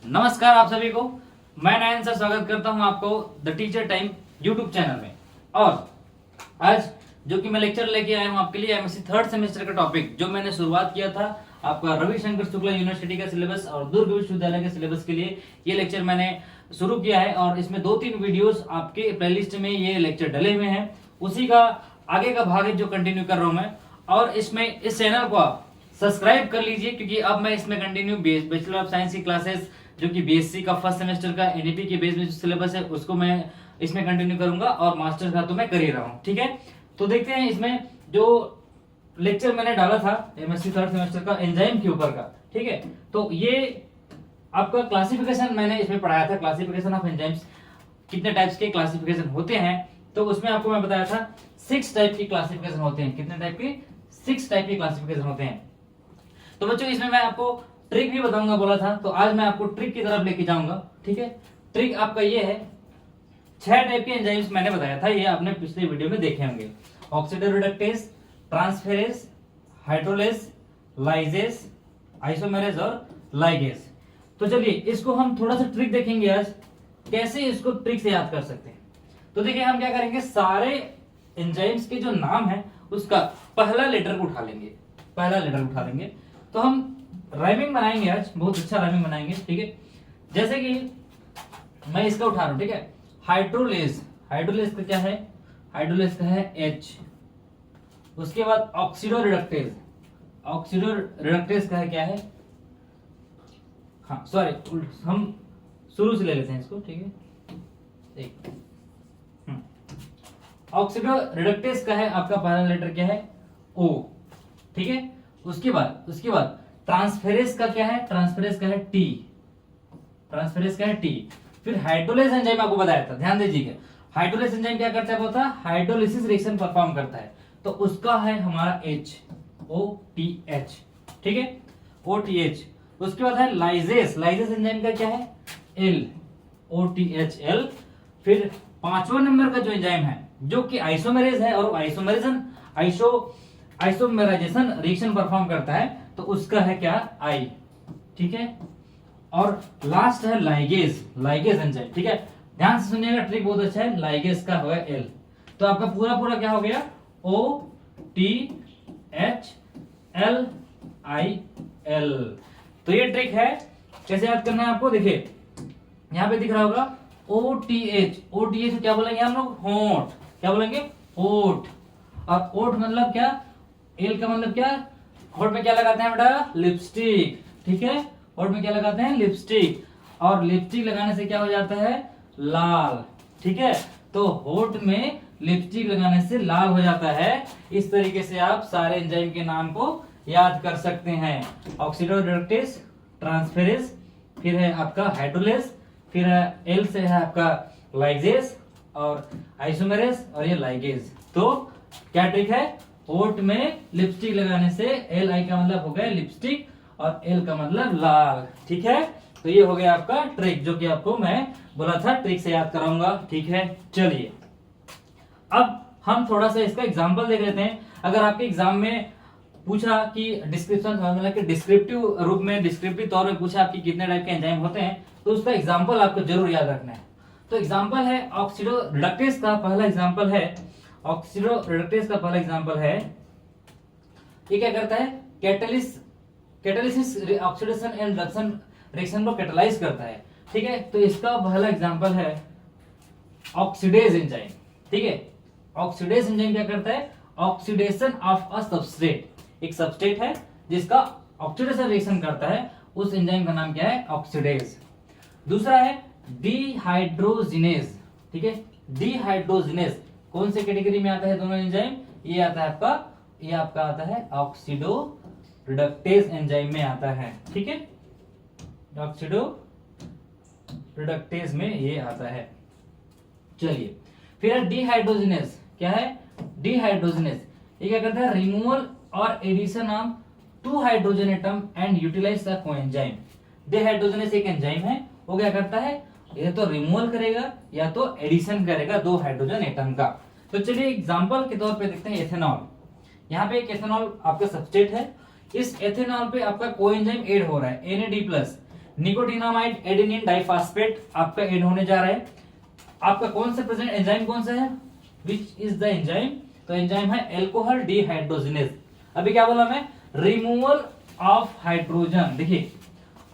नमस्कार आप सभी को। मैं नयन सर स्वागत करता हूं आपको the teacher time YouTube channel में। और आज जो कि मैं लेक्चर लेके आया हूं आपके लिए एमएससी थर्ड सेमेस्टर का टॉपिक जो मैंने शुरुआत किया था आपका रविशंकर शुक्ला यूनिवर्सिटी का सिलेबस और दुर्ग विश्वविद्यालय के सिलेबस के लिए ये लेक्चर मैंने शुरू किया है। और इसमें 2-3 वीडियोस आपके प्लेलिस्ट में ये लेक्चर डले हुए हैं, उसी का आगे का भाग है जो कंटिन्यू कर रहा हूं मैं। और इसमें इस चैनल को आप सब्सक्राइब कर लीजिए क्योंकि अब मैं इसमें कंटिन्यू बैचलर ऑफ साइंस की क्लासेस जो कि बीएससी का फर्स्ट सेमेस्टर का एनईपी के बेस में जो सिलेबस है उसको मैं इसमें कंटिन्यू करूंगा और मास्टर्स का तो मैं कर ही रहा हूं। ठीक है, तो देखते हैं इसमें जो लेक्चर मैंने डाला था एमएससी थर्ड सेमेस्टर का एंजाइम के ऊपर का। ठीक है, तो ये आपका क्लासिफिकेशन मैंने इसमें पढ़ाया था, क्लासिफिकेशन ऑफ एंजाइम्स, कितने टाइप्स के क्लासिफिकेशन होते हैं। तो उसमें आपको मैं बताया था 6 टाइप की क्लासिफिकेशन होते हैं। कितने टाइप की? 6 टाइप की क्लासिफिकेशन होते हैं। तो बच्चों इसमें मैं आपको ट्रिक भी बताऊंगा बोला था, तो आज मैं आपको ट्रिक की तरफ लेके जाऊंगा। ठीक है, ट्रिक आपका ये है, 6 टाइप के एंजाइम्स मैंने बताया था, ये आपने पिछले वीडियो में देखे होंगे। Oxidative reductase, transferase, hydrolase, lyses, isomerase और लाइगेज। तो चलिए इसको हम थोड़ा सा ट्रिक देखेंगे आज, कैसे इसको ट्रिक से याद कर सकते हैं। तो देखिए हम क्या करेंगे, सारे एंजाइम्स के जो नाम है उसका पहला लेटर को उठा लेंगे, पहला लेटर उठा लेंगे। तो हम राइमिंग बनाएंगे आज, बहुत अच्छा राइमिंग बनाएंगे। ठीक है, जैसे कि मैं इसका उठा रहा हूं। ठीक है, हाइड्रोलेज, हाइड्रोलेज का क्या है? हाइड्रोलेज का है H। उसके बाद ऑक्सीडो रिडक्टेज, ऑक्सीडो रिडक्टेज का है क्या है? हाँ सॉरी, हम शुरू से ले लेते हैं इसको। ठीक है, एक ऑक्सीडो रिडक्टेज का है आपका पहला लेटर क्या है? O। ठीक है, उसके बाद ट्रांसफेरेज का क्या है? ट्रांसफेरेज का है T, ट्रांसफेरेज का है T। फिर हाइड्रोलेज एंजाइम आपको बताया था, ध्यान दीजिएगा। हाइड्रोलेज एंजाइम क्या करता है? वो था हाइड्रोलिसिस रिएक्शन परफॉर्म करता है, तो उसका है हमारा H, OTH। ठीक है, OTH। उसके बाद है लाइजेस, लाइजेस एंजाइम का क्या है? L, OTHL। फिर 5वां नंबर का जो एंजाइम है जो कि आइसोमेरेज है और आइसोमेराइजेशन रिएक्शन परफॉर्म करता है, तो उसका है क्या? I। ठीक है, और लास्ट है लाइगेज, लाइगेज एंजाइम। ठीक है, ध्यान से सुनिएगा, ट्रिक बहुत अच्छा है। लाइगेज का हो गया L, तो आपका पूरा क्या हो गया? OTHLIL। तो ये ट्रिक है, कैसे याद करना है आपको। देखिए यहां पे दिख रहा होगा OTH, OTH क्या बोलेंगे हम लोग? होठ। क्या बोलेंगे? होठ। और ओठ मतलब क्या? L का मतलब क्या? होठ में क्या लगाते हैं बेटा? लिपस्टिक। ठीक है, होठ में क्या लगाते हैं? लिपस्टिक। और लिपस्टिक लगाने से क्या हो जाता है? लाल। ठीक है, तो होठ में लिपस्टिक लगाने से लाल हो जाता है। इस तरीके से आप सारे एंजाइम के नाम को याद कर सकते हैं। ऑक्सीडो रिडक्टेज, ट्रांसफेरेज, फिर है आपका हाइड्रोलेज, फिर है L से है आपका लाइजेज और आइसोमेरेज और ये लाइगेज। तो क्या ट्रिक है? होठ में लिपस्टिक लगाने से LI का मतलब हो गया लिपस्टिक और L का मतलब लाल। ठीक है, तो ये हो गया आपका ट्रिक जो कि आपको मैं बोला था ट्रिक से याद कराऊंगा। ठीक है, चलिए अब हम थोड़ा सा इसका एग्जांपल देख लेते हैं। अगर आपके एग्जाम में पूछा कि डिस्क्रिप्शन मतलब कि डिस्क्रिप्टिव रूप में, डिस्क्रिप्टिव तौर में पूछा आपकी कितने टाइप के एंजाइम होते हैं, तो उसका एग्जांपल आपको जरूर याद रखना है। तो एग्जांपल है ऑक्सीडो रिडक्टेज का पहला एग्जांपल है, ऑक्सीडो रिडक्टेज का पहला एग्जांपल है, ये क्या करता है? Catalysis oxidation and reduction reaction को कैटालाइज करता है। ठीक है, तो इसका पहला एग्जांपल है ऑक्सीडेज एंजाइम। ठीक है, ऑक्सीडेज एंजाइम क्या करता है? ऑक्सीडेशन ऑफ अ सबस्ट्रेट, एक सबस्ट्रेट है जिसका ऑक्सीडेशन रिएक्शन करता है, उस एंजाइम का नाम क्या है? ऑक्सीडेज। दूसरा है डिहाइड्रोजिनेज। ठीक है, डिहाइड्रोजिनेज कौन से कैटेगरी में आता है दोनों एंजाइम? ये आता है आपका, ये आपका आता है ऑक्सीडो रिडक्टेज एंजाइम में आता है। ठीक है, ऑक्सीडो रिडक्टेज में ये आता है। चलिए फिर डिहाइड्रोजिनेज, क्या है? डिहाइड्रोजिनेज ये क्या करता है? रिमूवल और addition of 2 hydrogen atom and utilize the coenzyme. Dehydrogenase एक एंजाइम है, वो क्या करता है? ये तो रिमूवल करेगा या तो एडिशन करेगा 2 हाइड्रोजन एटम का। तो चलिए एग्जांपल के तौर पे देखते हैं एथेनॉल। यहाँ पे एक एथेनॉल आपका सबस्ट्रेट है, इस एथेनॉल पे आपका कोएंजाइम ऐड हो रहा है Na+, निकोटिनामाइड एडेनिन डाइफॉस्फेट आपका ऐड होने जा रहा है। आपका कौन सा प्रेजेंट एंजाइम कौन सा है, विच इज द एंजाइम, तो एंजाइम है एल्कोहल डिहाइड्रोजिनेज। अभी क्या बोला मैं, रिमूवल ऑफ हाइड्रोजन। देखिए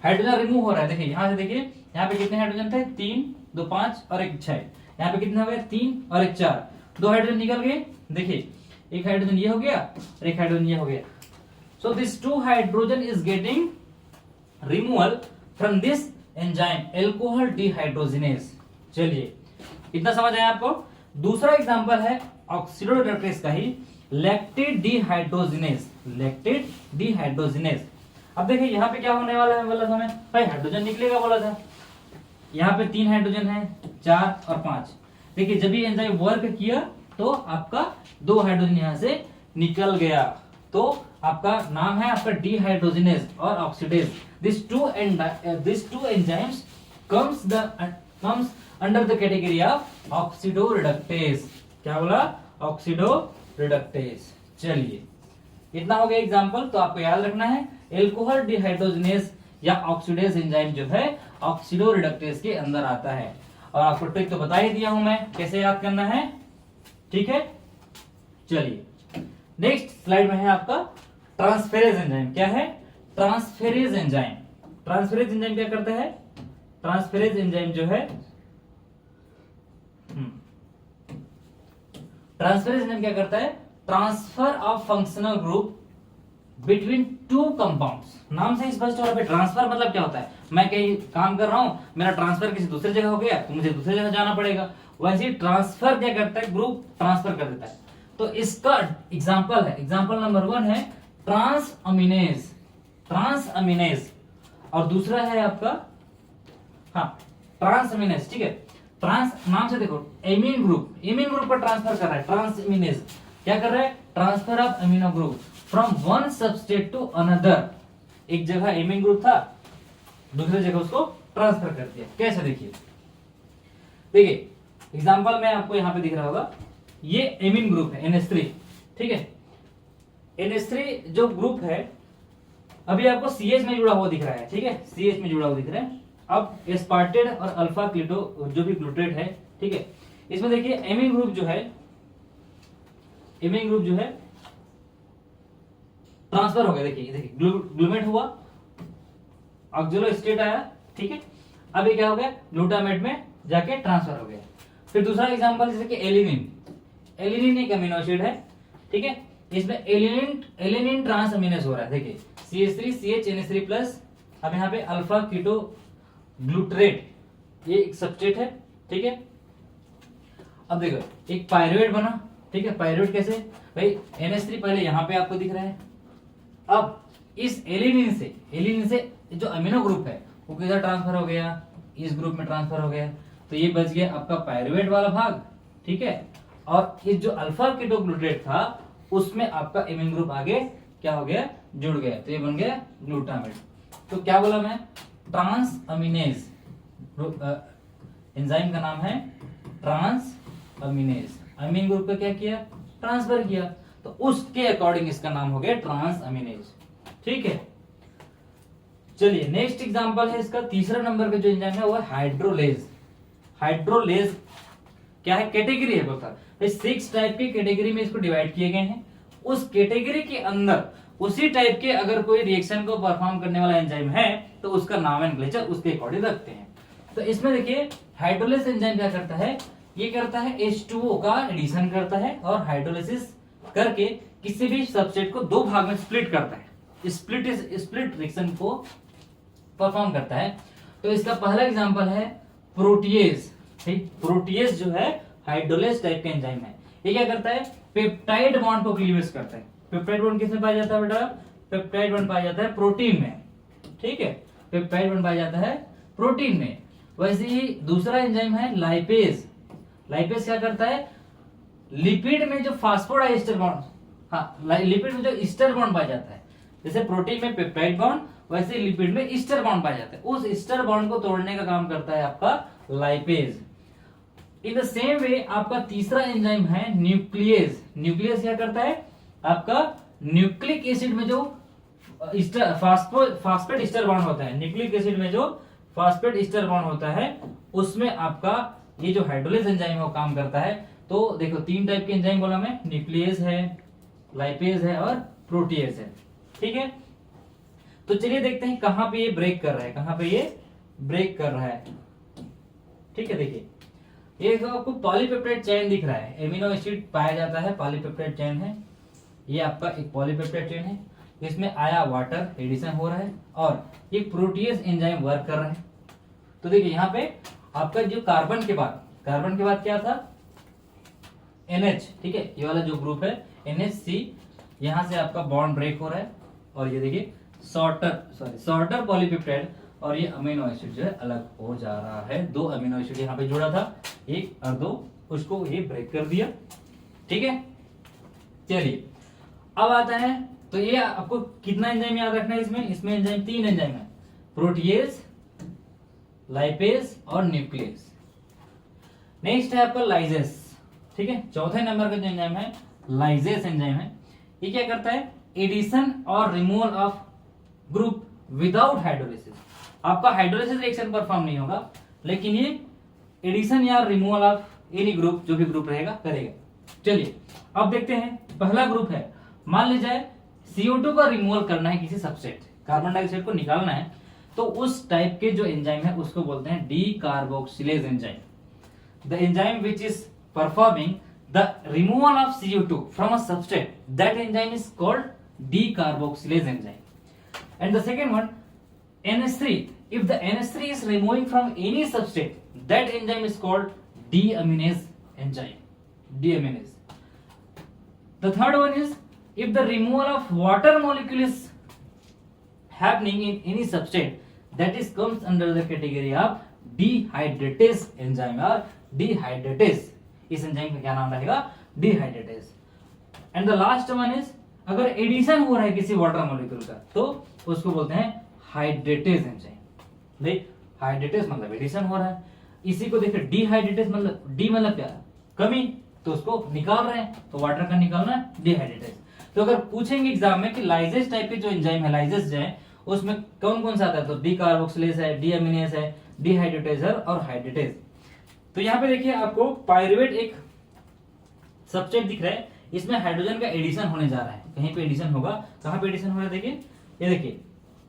हाइड्रोजन रिमूव हो रहा है, देखिए यहां से देखिए, यहाँ पे कितने हाइड्रोजन थे, 3 2 5 और 1 6। यहाँ पे कितने हो गए, 3 और 1 4, 2 हाइड्रोजन निकल गए। देखिए एक हाइड्रोजन ये हो गया और एक हाइड्रोजन ये हो गया। सो this 2 hydrogen is getting removal from this enzyme alcohol dehydrogenase. चलिए इतना समझ आया आपको। दूसरा एग्जांपल है ऑक्सीडोरिडक्टेज का ही, लैक्टेट डिहाइड्रोजिनेज। Lactate dehydrogenase. अब देखिए यहाँ पे क्या होने वाला है, बोला था मैं भाई हाइड्रोजन निकलेगा बोला था। यहाँ पे 3 हाइड्रोजन है, 4 और 5। देखिए जब ये एंजाइम वर्क किया तो आपका 2 हाइड्रोजन यहाँ से निकल गया, तो आपका नाम है आपका डिहाइड्रोजिनेज और oxidase. This two enzymes comes under the category of oxidoreductase. क्या बोला, ऑक्सीडोरिडक्टेज। चलिए इतना हो गया एग्जांपल। तो आपको याद रखना है एल्कोहल डिहाइड्रोजिनेज या ऑक्सीडेज एंजाइम जो है ऑक्सीडोरिडक्टेज के अंदर आता है। और आपको ट्रिक तो बता ही दिया हूं मैं कैसे याद करना है, ठीक है। चलिए नेक्स्ट स्लाइड में है आपका ट्रांसफेरेज एंजाइम। क्या है, ट्रांसफेरेज एंजाइम। ट्रांसफेरेज एंजाइम क्या करता है, ट्रांसफेरेज एंजाइम जो है ट्रांसफेरेज एंजाइम क्या करता है, transfer of functional group between 2 compounds. नाम से स्पष्ट हो रहा है ट्रांसफर मतलब क्या होता है, मैं कहीं काम कर रहा हूं, मेरा ट्रांसफर किसी दूसरी जगह हो गया तो मुझे दूसरी जगह जाना पड़ेगा। वैसे ही ट्रांसफर क्या करता है, ग्रुप ट्रांसफर कर देता है। तो इसका एग्जांपल है, एग्जांपल नंबर 1 है ट्रांस अमीनेज। ट्रांस अमीनेज। और दूसरा है आपका ट्रांस अमीनेज, ठीक है। ट्रांस नाम से देखो, एमीन ग्रुप, एमीन ग्रुप पर ट्रांसफर कर रहा है। ट्रांस अमीनेज क्या कर रहा है, transfer of amino group from one substrate to another. एक जगह एमीन ग्रुप था, दूसरी जगह उसको ट्रांसफर कर दिया। कैसे, देखिए एग्जांपल में आपको यहां पे दिख रहा होगा, ये एमीन ग्रुप है NH3, ठीक है। NH3 जो ग्रुप है अभी आपको CH में जुड़ा हुआ दिख रहा है, ठीक है, CH में जुड़ा हुआ दिख रहा है। अब एस्पार्टेट और अल्फा कीटो जो भी ग्लूटेट है, ठीक है, इसमें देखिए एमीन ग्रुप जो है, एमीन ग्रुप जो है ट्रांसफर हो गया। देखिए ग्लूमेट हुआ, ऑक्सिलो स्टेट आया, ठीक है। अब ये क्या हो गया, ग्लूटामेट में जाके ट्रांसफर हो गया। फिर दूसरा एग्जांपल जैसे कि एलिनिन। एलिनिन एक अमीनो एसिड है, ठीक है। इसमें एलिनिन ट्रांस अमीनेज हो रहा है। देखिए CH3 CH NH3 प्लस, अब यहाँ पे अल्फा कीटो ग्लूटरेट, ये एक सबस्ट्रेट है, ठीक है। अब देखो एक पायरुवेट बना, ठीक है। पायरुवेट कैसे भाई, NH3 पहले यहाँ पे आपको दिख रहा है। अब इस एलिनिन से जो अमीनो ग्रुप है वो किधर ट्रांसफर हो गया, इस ग्रुप में ट्रांसफर हो गया। तो ये बच गया आपका पायरुवेट वाला भाग, ठीक है। और इस जो अल्फा कीटोग्लूटेट था उसमें आपका एमीन ग्रुप आगे क्या हो गया, जुड़ गया, तो ये बन गया ग्लूटामेट। तो क्या बोला मैं, ट्रांस अमीनेज एंजाइम का नाम है ट्रांस अमीनेज। अमीन ग्रुप का क्या किया, ट्रांसफर किया, तो उसके अकॉर्डिंग इसका नाम हो गया ट्रांस अमीनेज, ठीक है। चलिए नेक्स्ट एग्जांपल है इसका, तीसरा नंबर का जो एंजाइम है वो है हाइड्रोलेज। हाइड्रोलेज क्या है, कैटेगरी है बोलता है 6 टाइप की कैटेगरी में इसको डिवाइड किए गए हैं। उस कैटेगरी के अंदर उसी टाइप के अगर कोई रिएक्शन को परफॉर्म करने वाला एंजाइम है तो उसका नॉमेनक्लेचर उसके अकॉर्डिंग रखते हैं। तो इसमें देखिए हाइड्रोलेज एंजाइम क्या करता है, ये करता है H2O का एडिशन करता है और हाइड्रोलिसिस करके किसी भी सबस्ट्रेट को 2 भाग में स्प्लिट करता है, स्प्लिट रिएक्शन को परफॉर्म करता है। तो इसका पहला एग्जांपल है प्रोटीएज, ठीक। प्रोटीएज जो है हाइड्रोलेज टाइप का एंजाइम है। ये क्या करता है, पेप्टाइड बॉन्ड को क्लीवेज करता है। पेप्टाइड बॉन्ड किसमें पाया जाता है बेटा, पेप्टाइड बॉन्ड पाया जाता है प्रोटीन में, ठीक है। पेप्टाइड बॉन्ड पाया जाता है प्रोटीन में। वैसे ही दूसरा एंजाइम है लाइपेज। लाइपेज क्या करता है, लिपिड में जो फास्फोडाइस्टर बॉन्ड, लिपिड में जो ईस्टर बॉन्ड पाया जाता है, जैसे प्रोटीन में पेप्टाइड बॉन्ड वैसे लिपिड में ईस्टर बॉन्ड पाया जाता है, उस ईस्टर बॉन्ड को तोड़ने का काम करता है आपका lipase. In the same way आपका तीसरा एंजाइम है न्यूक्लियेज। न्यूक्लियस क्या करता है, आपका न्यूक्लिक एसिड में जो फास्फेट ईस्टर बॉन्ड होता है, न्यूक्लिक एसिड में जो फास्फेट ईस्टर बॉन्ड होता है उसमें आपका ये जो हाइड्रोलेज एंजाइम है वो काम करता है। तो देखो 3 टाइप के एंजाइम बोला मैं, न्यूक्लियस है, लाइपेज है और प्रोटीएज है। ठीक है, तो चलिए देखते हैं कहां पे ये ब्रेक कर रहा है, कहां पे ये ब्रेक कर रहा है। ठीक है, देखिए ये आपको पॉलीपेप्टाइड चेन दिख रहा है, एमिनो एसिड पाया जाता है, पॉलीपेप्टाइड चेन है। ये आपका एक पॉलीपेप्टाइड चेन है, इसमें आया वाटर एडिशन हो रहा है और ये प्रोटीएज एंजाइम वर्क कर रहा है। तो देखिए यहाँ पे आपका जो कार्बन के बाद क्या था, NH। ठीक है, ये वाला जो ग्रुप है NHC, यहां से आपका बॉन्ड ब्रेक हो रहा है और ये देखिए शॉर्टर पॉलीपेप्टाइड और ये अमीनो एसिड जो है अलग हो जा रहा है। 2 अमीनो एसिड यहाँ पे जुड़ा था, 1 और 2, उसको ये ब्रेक कर दिया। ठीक है, चलिए अब आता है, तो ये आपको कितना एंजाइम याद रखना है इसमें एंजाइम 3 एंजाइम है, प्रोटीएज, लाइपेज और न्यूक्लियस। नेक्स्ट है आपका लाइजेस। ठीक है, चौथे नंबर का जो एंजाइम है लाइजेस एंजाइम है। ये क्या करता है, एडिशन और removal of group without hydrolysis. आपका हाइड्रोलिसिस रिएक्शन परफॉर्म नहीं होगा, लेकिन ये एडिशन या रिमूवल ऑफ एनी ग्रुप, जो भी ग्रुप रहेगा, करेगा। चलिए अब देखते हैं, पहला ग्रुप है, मान लीजिए CO2 का रिमूवल करना है किसी सबस्ट्रेट, कार्बन डाइऑक्साइड को निकालना है, तो उस टाइप के जो एंजाइम है उसको बोलते हैं D carboxylase enzyme. The enzyme which is performing the removal of CO2 from a substrate, that enzyme is called D carboxylase enzyme. And the second one, NH3. If the NH3 is removing from any substrate, that enzyme is called deaminase enzyme. Deaminase. The third one is, if the removal of water molecule is happening in any substrate, that is comes under the category of dehydratase enzyme or dehydratase. इस enzyme का क्या नाम रहेगा, dehydratase. And the last one is, अगर addition हो रहा है किसी वाटर मॉलिक्यूल का तो उसको बोलते हैं हाइड्रेटेज एंजाइम। देख, हाइड्रेटेज मतलब एडिशन हो रहा है, इसी को देखिए डिहाइड्रेटेज मतलब डी मतलब क्या, कमी, तो उसको निकाल रहे हैं, तो वाटर का निकालना है डिहाइड्रेटेज। तो अगर पूछेंगे एग्जाम में कि लाइजेस टाइप के जो एंजाइम है, लाइजेस जो है उसमें कौन कौन सा आता है, तो डी कार्बोक्सिलेज है, डीएमिनेज है, डिहाइड्रेटेज है और हाइड्रेटेज। तो यहाँ पे देखिए आपको पायरुवेट एक सबस्ट्रेट दिख रहा है, इसमें हाइड्रोजन का एडिशन होने जा रहा है, कहीं पे एडिशन होगा, कहां पे एडिशन हो रहा है, देखिए ये देखिए,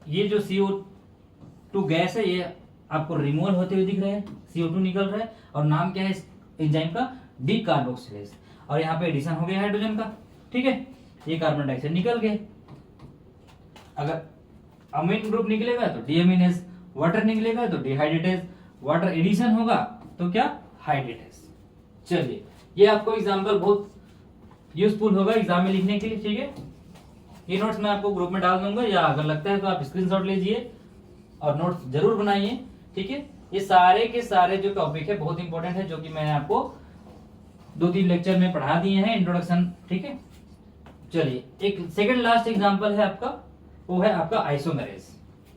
ये जो CO2 गैस है ये आपको रिमूवल होते हुए दिख रहा है, CO2 निकल रहा है, और नाम क्या है इस एंजाइम का, डी कार्बोक्सिलेज, और यहाँ पे एडिशन हो गया हाइड्रोजन का। ठीक है, ये कार्बन डाइऑक्साइड निकल गए, अगर अमीन ग्रुप निकलेगा तो डीएमिनेज, वाटर निकलेगा तो डिहाइड्रेटेज, वाटर एडिशन होगा तो क्या, हाइड्रेटेज। चलिए ये आपको एग्जाम्पल बहुत यूजफुल होगा एग्जाम में लिखने के लिए। ठीक है, ये नोट्स मैं आपको ग्रुप में डाल दूंगा, या अगर लगता है तो आप स्क्रीनशॉट लीजिए और नोट्स जरूर बनाइए। ठीक है, ये सारे के सारे जो टॉपिक है बहुत इंपॉर्टेंट है, जो कि मैंने आपको 2-3 लेक्चर में पढ़ा दिए हैं, इंट्रोडक्शन। ठीक है, चलिए एक सेकंड लास्ट एग्जांपल है आपका, वो है आपका आइसोमेरेज।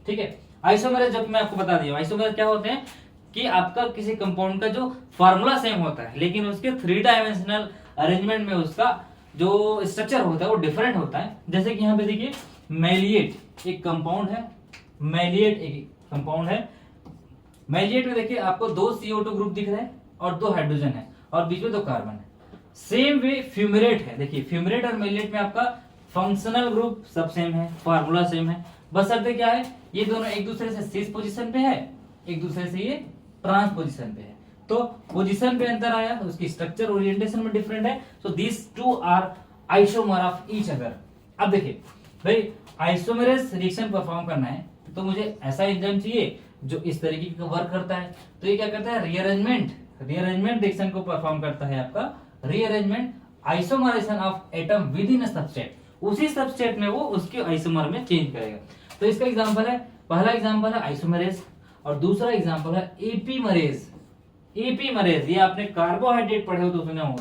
ठीक है, आइसोमेरेज जब मैं आपको बता दिया, आइसोमेरेज क्या होते हैं कि आपका किसी कंपाउंड का जो फार्मूला सेम होता है लेकिन उसके 3 डायमेंशनल अरेंजमेंट में उसका जो स्ट्रक्चर होता है वो डिफरेंट होता है। जैसे कि यहाँ पे देखिए मैलिएट एक कंपाउंड है, मैलिएट एक कंपाउंड है, मैलिएट में देखिए आपको 2 CO2 ग्रुप दिख रहे हैं और 2 हाइड्रोजन है और बीच में 2 कार्बन है। सेम वे फ्यूमरेट है, देखिए फ्यूमरेट और मैलिएट में आपका फंक्शनल ग्रुप सब सेम है, फार्मूला सेम है, बशर्ते क्या है, ये दोनों एक दूसरे से सिस पोजीशन पे है, एक दूसरे से ये ट्रांस पोजीशन पे है, तो पोजीशन पे अंतर आया, उसकी स्ट्रक्चर ओरिएंटेशन में डिफरेंट है, so this 2 are isomer of each other. अब देखिए भाई आइसोमेरेज रिएक्शन परफॉर्म करना है तो मुझे ऐसा एंजाइम चाहिए जो इस तरीके का वर्क करता है, तो ये क्या करता है, रीअरेंजमेंट रिएक्शन को परफॉर्म करता है, आपका rearrangement isomerization of atom within a substrate, उसी सबस्ट्रेट में वो उसके आइसोमर में चेंज करेगा। तो इसका एग्जांपल है, पहला एग्जांपल है आइसोमेरेज और दूसरा एग्जांपल है एपीमरेज। एपीमरेज ये आपने कार्बोहाइड्रेट पढ़े हो तो सुने हो,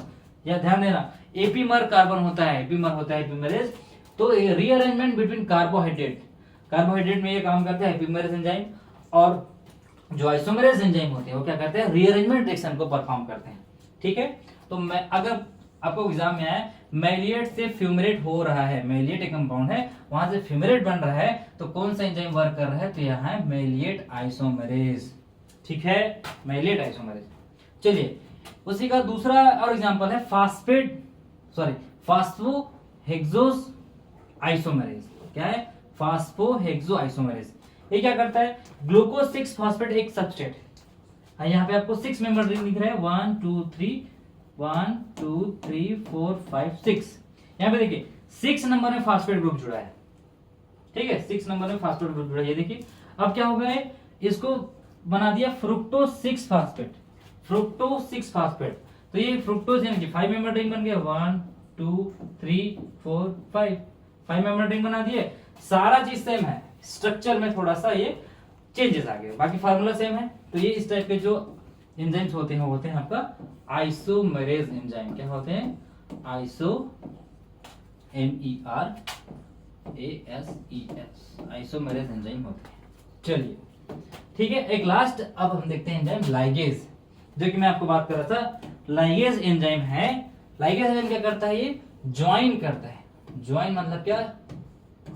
या ध्यान देना, एपीमर कार्बन होता है, एपीमर होता है एपीमरेज, तो रीअरेंजमेंट बिटवीन कार्बोहाइड्रेट में ये काम करता है एपीमरेज एंजाइम, और जो आइसोमेरेज एंजाइम होते हैं वो क्या करते हैं, रीअरेंजमेंट रिएक्शन को परफॉर्म करते हैं। ठीक है, तो मैं अगर आपको एग्जाम में आया मैलिएट से फ्यूमरेट हो रहा है, मैलिएट एक कंपाउंड है, वहां से फ्यूमरेट बन रहा है, तो कौन सा एंजाइम वर्क कर रहा है? तो यहाँ है मैलिएट आइसोमेरेज। ठीक है, मैलिएट आइसोमेरेज। चलिए उसी का दूसरा और एग्जांपल है फास्फोहेक्सोस आइसोमेरेज। क्या है? फास्फोहेक्सो आइसोमेरेज। ये क्या करता है? ग्लूकोज 6 फॉस्फेट एक सबस्ट्रेट है, यहाँ पे आपको 6 मेंबर रिंग दिख रहे हैं, 1 2 3 4 5 6। यहाँ पे देखिए 6 नंबर में फास्फेट ग्रुप जुड़ा है। ठीक है, 6 नंबर में फास्फेट ग्रुप जुड़ा है। ये देखिए अब क्या हो गया है, इसको बना दिया फ्रुक्टोज 6 फास्फेट, फ्रुक्टोज 6 फास्फेट। तो ये फ्रुक्टोज यानी कि 5 मेंबर रिंग बन गया, 1 2 3 4 5 मेंबर रिंग बना दिए। सारा चीज सेम है, स्ट्रक्चर में थोड़ा सा ये चेंजेस आ गए, बाकी फार्मूला सेम है। तो ये इस टाइप के जो एंजाइम्स होते हैं वो होते हैं आपका आइसोमेरेज एंजाइम। क्या होते हैं? MERASES आइसोमेरेज एंजाइम होते हैं। चलिए ठीक है, एक लास्ट अब हम देखते हैं एंजाइम लाइगेज, जो कि मैं आपको बात कर रहा था। लाइगेज एंजाइम है, लाइगेज एंजाइम क्या करता है? ये ज्वाइन करता है। ज्वाइन मतलब क्या?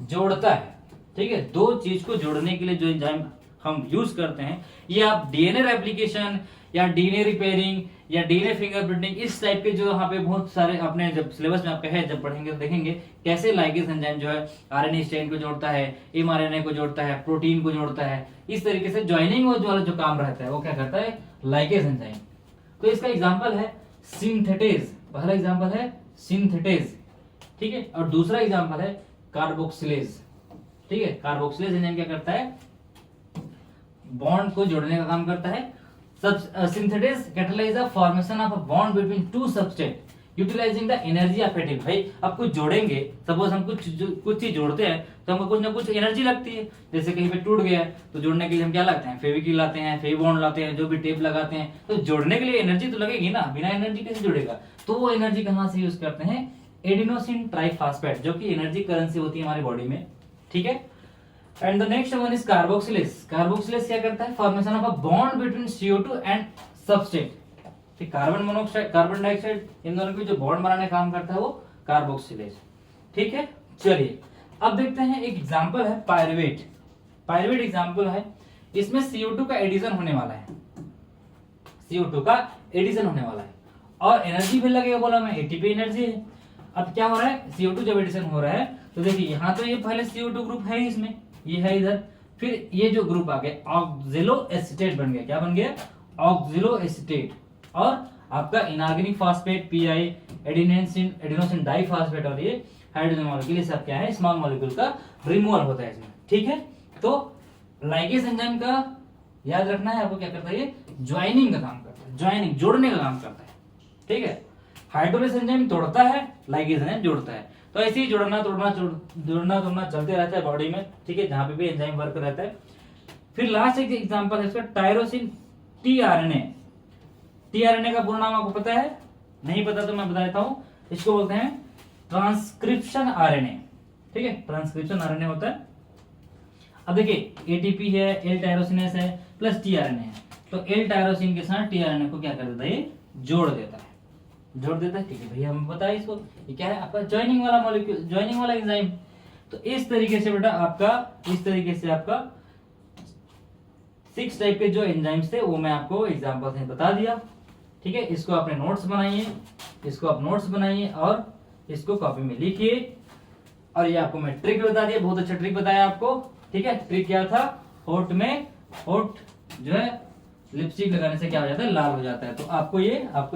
जोड़ता है। ठीक है, दो चीज को जोड़ने के लिए जो एंजाइम हम यूज करते हैं, ये आप डीएनए रेप्लिकेशन या डीएनए रिपेयरिंग या डीएनए फिंगरप्रिंटिंग, इस टाइप के जो यहाँ पे बहुत सारे अपने जब सिलेबस में आपका है, जब पढ़ेंगे तो देखेंगे कैसे लाइगेज एंजाइम जो है आरएनए स्ट्रैंड को जोड़ता है, एमआरएनए को जोड़ता है, प्रोटीन को जोड़ता है। इस तरीके से ज्वाइनिंग वाला जो काम रहता है वो क्या करता है? Ligase enzyme. तो इसका एग्जाम्पल है सिंथेटेज। पहला एग्जाम्पल है सिंथेटेज, ठीक है, और दूसरा एग्जाम्पल है कार्बोक्सिलेज। ठीक है, कार्बोक्सिलेज एंजाइम क्या करता है? बॉन्ड को जोड़ने का काम करता है। Synthetase catalyze the formation of a bond between two substrate utilizing the energy of atom. भाई अब कुछ जोड़ेंगे, सपोज हम कुछ चीज जोड़ते हैं तो हमको कुछ ना कुछ एनर्जी लगती है। जैसे कहीं पे टूट गया तो जोड़ने के लिए हम क्या लाते हैं? फेविक्विक लाते हैं, फेविबॉन्ड लाते हैं, जो भी टेप लगाते हैं। तो जोड़ने के लिए एनर्जी तो लगेगी ना, बिना एनर्जी कैसे जुड़ेगा? तो वो एनर्जी कहां से यूज करते हैं? एडिनोसिन ट्राइफॉस्फेट, जो कि एनर्जी करेंसी होती है हमारी बॉडी में। ठीक है, and the next one is carboxylase. Carboxylase क्या करता है? Formation of a bond between CO2 and substrate. ठीक, कार्बन मोनोऑक्साइड, कार्बन डाइऑक्साइड, इन दोनों की जो बॉन्ड बनाने का काम करता है वो कार्बोक्सिलेज। ठीक है, चलिए अब देखते हैं एक एग्जांपल है पायरुवेट। पायरुवेट एग्जांपल है, इसमें CO2 का एडिशन होने वाला है, CO2 का एडिशन होने वाला है और एनर्जी भी लगेगा, बोला मैं एटीपी एनर्जी है। अब क्या हो रहा है? CO2 जब एडिशन हो रहा है तो देखिए यहाँ तो ये पहले CO2 ग्रुप है इसमें, ये है इधर, फिर ये जो ग्रुप आ गया ऑक्सिलो एसीटेट बन गया। क्या बन गया? Oxalo acetate. और आपका inorganic phosphate PI, adenosine diphosphate और ये हाइड्रोजन मॉलिक्यूल, सब क्या है? स्मॉल मॉलिक्यूल का रिमूवल होता है इसमें। ठीक है, तो लाइगेज एंजाइम का याद रखना है आपको, क्या करता है? ये ज्वाइनिंग का काम करता है, ज्वाइनिंग जोड़ने का काम करता है। ठीक है, हाइड्रोलेज एंजाइम तोड़ता है, लाइगेज एंजाइम जोड़ता है। तो ऐसे ही जोड़ना तोड़ना चलते रहता है बॉडी में। ठीक है, जहां पे भी एंजाइम वर्क रहता है। फिर लास्ट एक एग्जांपल है इसका टायरोसिन tRNA। tRNA का पूरा नाम आपको पता है? नहीं पता तो मैं बता देता हूं, इसको बोलते हैं ट्रांसक्रिप्शन RNA। ठीक है, ट्रांसक्रिप्शन RNA होता है। अब देखिए ATP है, L टायरोसिनेस है, प्लस tRNA है। तो L टायरोसिन के साथ tRNA को क्या कर देता है? ये जोड़ देता है, जोड़ देता है। ठीक है भैया, हमें पता है इसको, ये क्या है? आपका ज्वाइनिंग वाला मॉलिक्यूल, ज्वाइनिंग वाला एंजाइम। तो इस तरीके से बेटा आपका, इस तरीके से आपका 6 टाइप के जो एंजाइम्स थे वो मैं आपको एग्जांपल से बता दिया। ठीक है, इसको अपने नोट्स बनाइए, इसको आप नोट्स बनाइए और इसको कॉपी में लिखिए। और ये आपको मैं ट्रिक बता दिया, बहुत अच्छा ट्रिक बताया आपको। ठीक है, ट्रिक क्या था? होठ जो है लिपस्टिक लगाने से क्या हो जाता है? लाल हो जाता है। तो आपको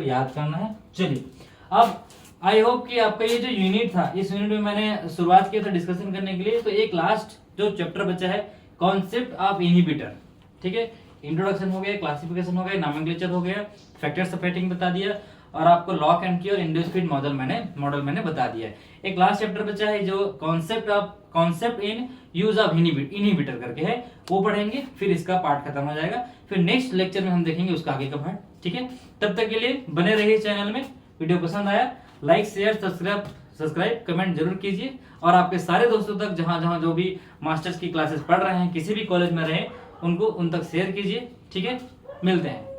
याद करना है। चलिए, अब आई होप कि आपका ये जो यूनिट था, इस यूनिट में मैंने शुरुआत किया था डिस्कशन करने के लिए। तो एक लास्ट जो चैप्टर बचा है, कॉन्सेप्ट ऑफ इनहिबिटर। ठीक है, इंट्रोडक्शन हो गया, क्लासिफिकेशन हो गया, नॉमेनक्लेचर हो गया, फैक्टर्स ऑफ रेटिंग बता दिया और आपको लॉक एंड की और इंड्यूस मॉडल मैंने बता दिया है। एक लास्ट चैप्टर बचा है जो concept in use of inhibitor करके है, वो पढ़ेंगे, फिर इसका पार्ट खत्म हो जाएगा। फिर नेक्स्ट लेक्चर में हम देखेंगे उसका आगे का पार्ट। ठीक है, तब तक के लिए बने रहिए चैनल में। वीडियो पसंद आया लाइक शेयर सब्सक्राइब कमेंट जरूर कीजिए और आपके सारे दोस्तों तक जहां जो भी मास्टर्स की क्लासेस पढ़ रहे हैं, किसी भी कॉलेज में रहे, उन तक शेयर कीजिए। ठीक है, मिलते हैं।